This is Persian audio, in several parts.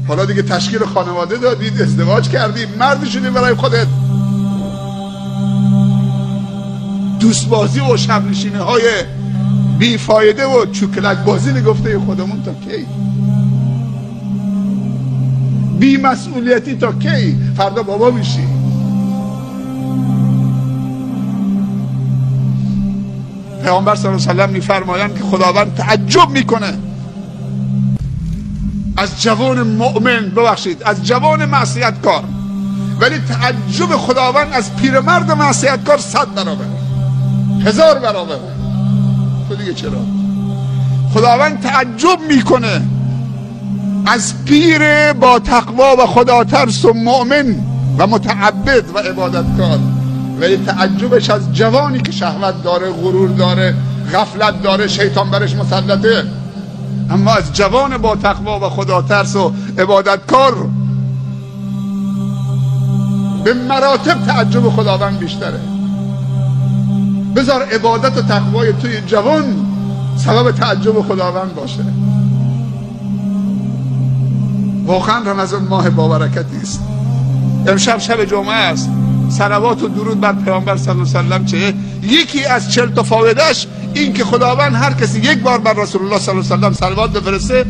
حالا دیگه تشکیل خانواده دادید، ازدواج کردی، مرد شدی برای خودت. دوست بازی و شب نشینی های بیفایده و چوکلک بازی نگفته خودمون تا کی؟ بی مسئولیتی تا کی؟ فردا بابا میشی. پیامبر صلی الله علیه و سلم میفرمایند که خداوند تعجب میکنه از جوان مؤمن، ببخشید از جوان معصیتکار، ولی تعجب خداوند از پیرمرد معصیتکار 100 برابر، 1000 برابر. تو دیگه چرا؟ خداوند تعجب میکنه از پیر با تقوا و خدا ترس و مؤمن و متعبد و عبادتکار، ولی تعجبش از جوانی که شهوت داره، غرور داره، غفلت داره، شیطان برش مسلطه. اما از جوان با تقوا و خدا ترس و عبادتکار به مراتب تعجب خداوند بیشتره. بذار عبادت و تقوای توی جوان سبب تعجب خداوند باشه. واقعا رمضان ماه با برکتی است. امشب شب جمعه است. صلوات و درود بر پیامبر صلی الله علیه و سلم چه؟ یکی از 40 تا فایدهش این که خداوند هر کسی یک بار بر رسول الله صلی الله علیه و سلم صلوات بفرسته،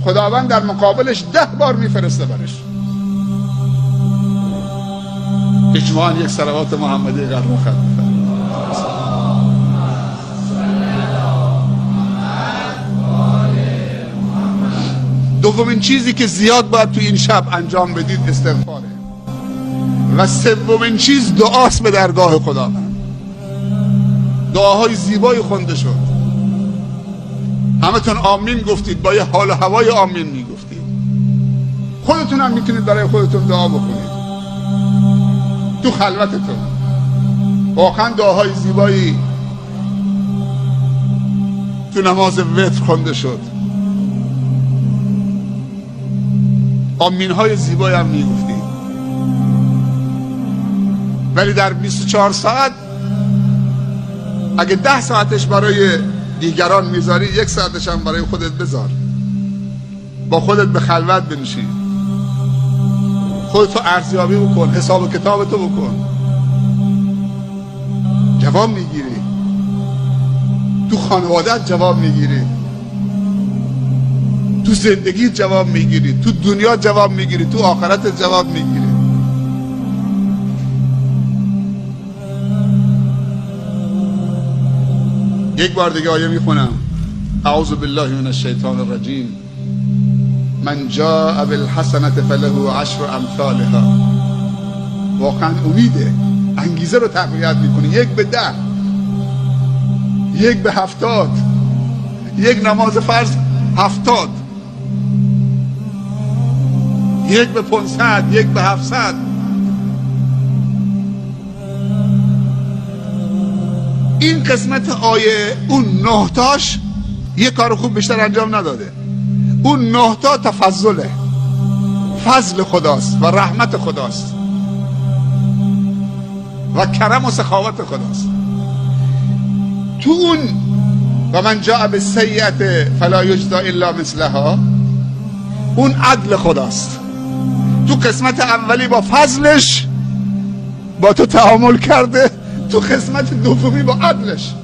خداوند در مقابلش 10 بار میفرسته برش. اجماعاً یک صلوات محمدی قرار خدمت. دومین چیزی که زیاد باید تو این شب انجام بدید استغفاره، و سومین چیز دعاست به درگاه خداوند. دعاهای زیبایی خونده شد، همتون آمین گفتید، با یه حال و هوای آمین میگفتید. خودتون هم میتونید برای خودتون دعا بکنید تو خلوتتون. واقعا دعاهای زیبایی تو نماز وتر خونده شد، آمین های زیبایی هم میگفتید. ولی در 24 ساعت اگه 10 ساعتش برای دیگران میذاری، 1 ساعتش هم برای خودت بذار. با خودت به خلوت بنشین، خودتو ارزیابی بکن، حساب کتابتو بکن. جواب میگیری، تو خانوادت جواب میگیری، تو زندگی جواب میگیری، تو دنیا جواب میگیری، تو آخرت جواب میگیری. یک بار دیگه آیه میخونم. اعوذ بالله من الشیطان الرجیم. من جاء بالحسنة فله 10 امثالها. واقعا امیده، انگیزه رو تقویت میکنه. 1 به 10، 1 به 70، یک نماز فرض 70، 1 به 500، 1 به 700. این قسمت آیه اون 9 تاش یه کار خوب بیشتر انجام نداده. اون 9 تا تفضله، فضل خداست و رحمت خداست و کرم و سخاوت خداست. تو اون و من جاء بالسیئة فلا یجزی الا مثلها، اون عدل خداست. تو قسمت اولی با فضلش با تو تعامل کرده، تو قسمت دومی با عدلش.